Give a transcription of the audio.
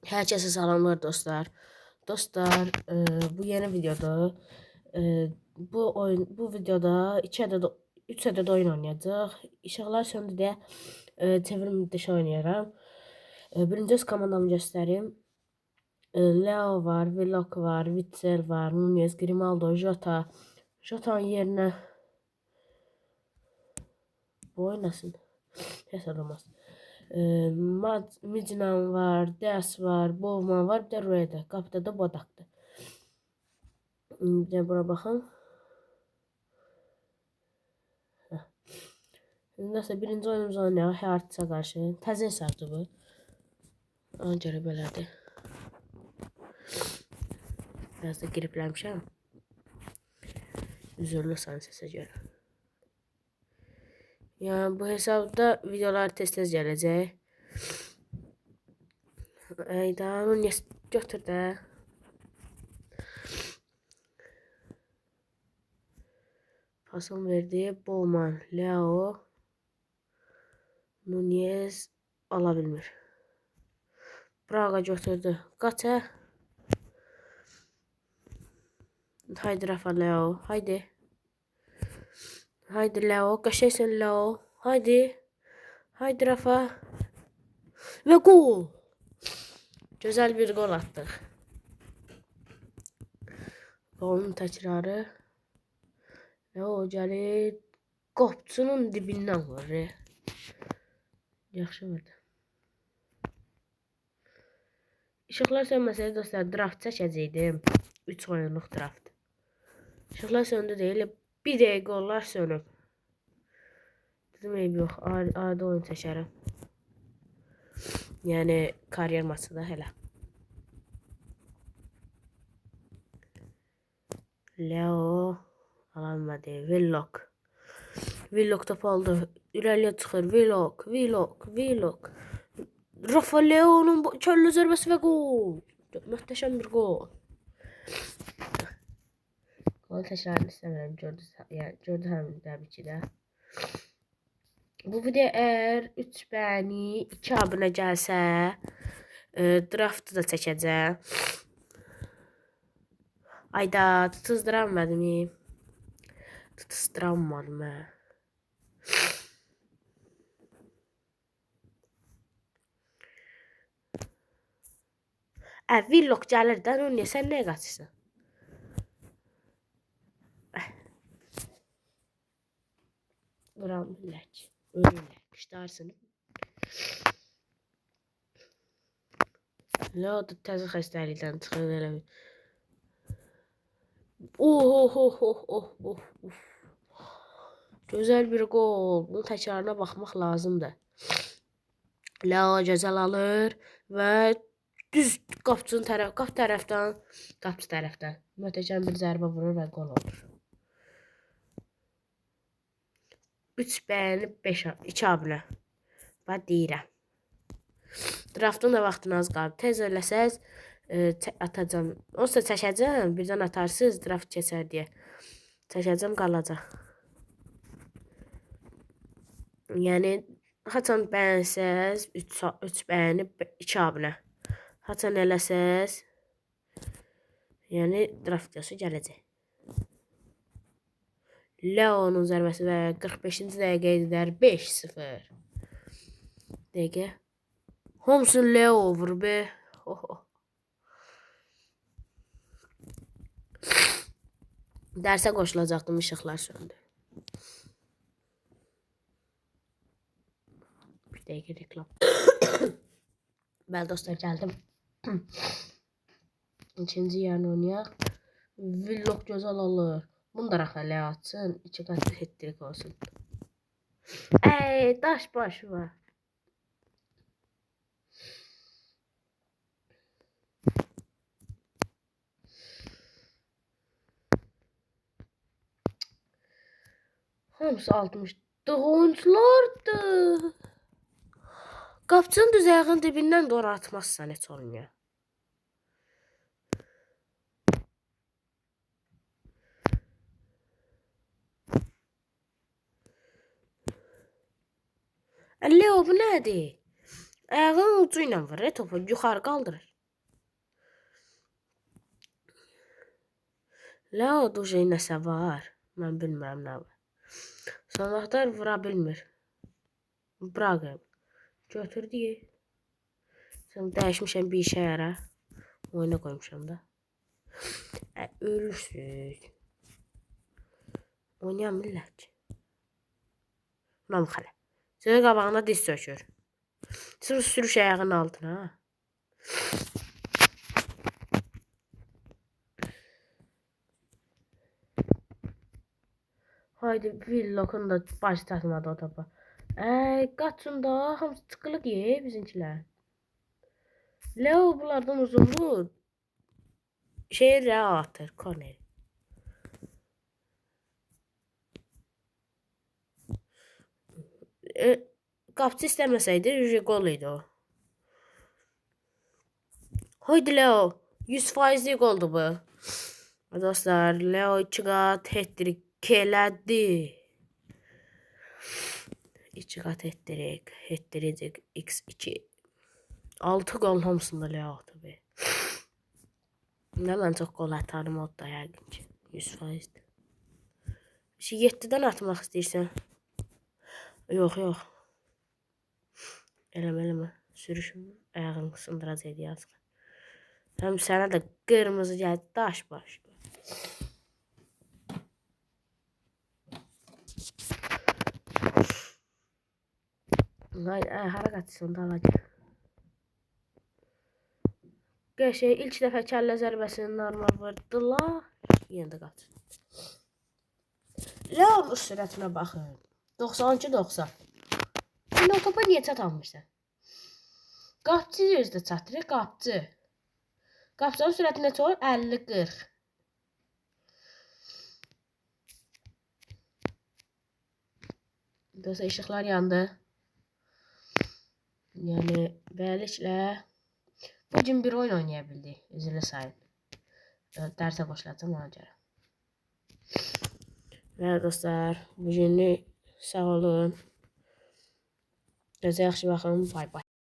Herkese salamlar dostlar. Dostlar, bu yeni videoda bu videoda 3 adet oyun oynayacağıq. İşıqlar söndü deyə çevrim dışı oynayıram. Birinci öz komandamı göstərim. Leo var, Willock var, Witzel var, Nunez, Grimaldo, Jota. Jota'nın yerinə bu oynasın. Heç olmaz. Midnan var, Dias var, Bowman var, bir də Rueda. Qapıda da Bodak'dır. Bir də bura baxın. Nəsə birinci oyunumuzu oynayaq Hearts'a qarşı. Təzə hesabdır bu. Ona görə belədir. Biraz da giripləmişəm. Üzürlü səsə görə. Yəni bu hesabda videolar tez-tez gələcək. Ayda onu götür də. Pasım verdi. Bowman, Leo, Nunez ala bilmir. Braga götürdü. Qaça. Haydi Rafa Leo. Haydi. Haydi Leo. Qəşəksən Leo. Haydi. Haydi Rafa. Və gol. Gözəl bir gol atdıq. Golun təkrarı. Leo gəlir. Qopçunun dibindən vurur. Yaxşı vurdu. İşıqlar sönməsəyə dostlar draft çəkəcəkdim. 3 oyunluq draft. İşıqlar söndü deyil. Bir dəqiqə onlar sönüb. Dedim eyb yox. Adi oyun çəkərəm. Yəni kariyer maçı da hələ. Leo alamadı. Willock. Willock topu aldı. İləriyə çıxır. Willock. Rafa Leo'nun körlü zərbəsi və gol. Möhtəşəm bir gol. Gol təkrarını istəmirəm. Gördü həmin təbii ki də. Bu video əgər 3 bəyəni 2 abunə gəlsə, draftı da çəkəcəm. Ayda tutuzduranmadım. Tutuzduranmadım mən. Willock gəlir də, Nunez, sən nəyə qaçırsan? Vuram billək. Ölürlər. Qışdarsın. Leo da təzə xəstəlikdən çıxır elə bir. Gözəl bir gol. Bunun təkrarına baxmaq lazımdır. Leo gözəl alır və düz qapçı tərəfdən möhtəşəm bir zərbə vurur və gol olur. 3 bəyəni 2 abunə. Və deyirəm. Draftın da vaxtını az qalıb. Tez eləsəz atacağım. Olsa çəkəcəm. Birdən atarsınız draft keçər deyə. Çəkəcəm qalacaq. Yəni haçan bəyənsəz 3 bəyəni 2 abunə. Haçan eləsəz yəni draft videosu gələcək. Leo'nun zərbəsi və 45-ci dəqiqə edər 5-0. Dəqiqə. Homsun Leo vur be. Dərsə qoşulacaqdım, işıqlar söndü. Bir dəqiqə reklam. Bəli dostlar, gəldim. İkinci yarını oynayaq. Willock gözəl alır. Bunu da Rafa Leo atsın. 2 qatlı hat-trick olsun. Ey, daş başı var. Hamısı 60 oyunculardır. Qapçının düz ayağının dibindən doğru atmazsan heç olmuyor. Leo bu nədir? Ayağının ucu ilə vurur, topu yuxarı qaldırır. Leo duje nəsə var. Mən bilmirəm nə var. Son vaxtlar vura bilmir. Bırakın. Götürdü. Sən dəyişmişəm bir işə yara. Oyuna qoymuşam da. Ölürsüz. Oynayan millət ki. Nam xələ. Sənin qabağına diz çökür. Sırf sürüş ayağının altına. Haydi Villok'un da başı çatmadı o topa. Qaçın da hamısı tıkılı ki bizimkilər. Leo bunlardan uzunluğu şehir atır korner. Qapçı istəməsəydi gol idi o. Haydi Leo 100% goldu bu. Dostlar Leo 2 qat hat-trick elədi. 2 qat hat-trick x2. 6 gol hamısında Leo atdı be. Nə mən çox gol atarım o da yəqin ki 100%. 7-dən atmaq istəyirsən. Yox. Eləmə. Sürüşüm ayağını sındıracaq yazıq. Həm sənə də qırmızı gəldi daş baş. Hara qaçırsan da alacaq. Qəşəng ilk dəfə kəllə zərbəsini normal vurdular. Yenə də qaçır. Leo'nun sürətinə baxın. 92-90. Sən o topa niyə çatanmışsan? Qapçı özdə çatır, qapçı. Qapçının sürətinə çox 50-40. Dostlar işıqlar yandı. Yəni beləliklə bugün bir oyun oynaya bildik. Üzrlə sayın. Dərsə başlayacağım ona görə. Və dostlar bugünlük sağ olun. Gözə yaxşı baxın. Bay bay.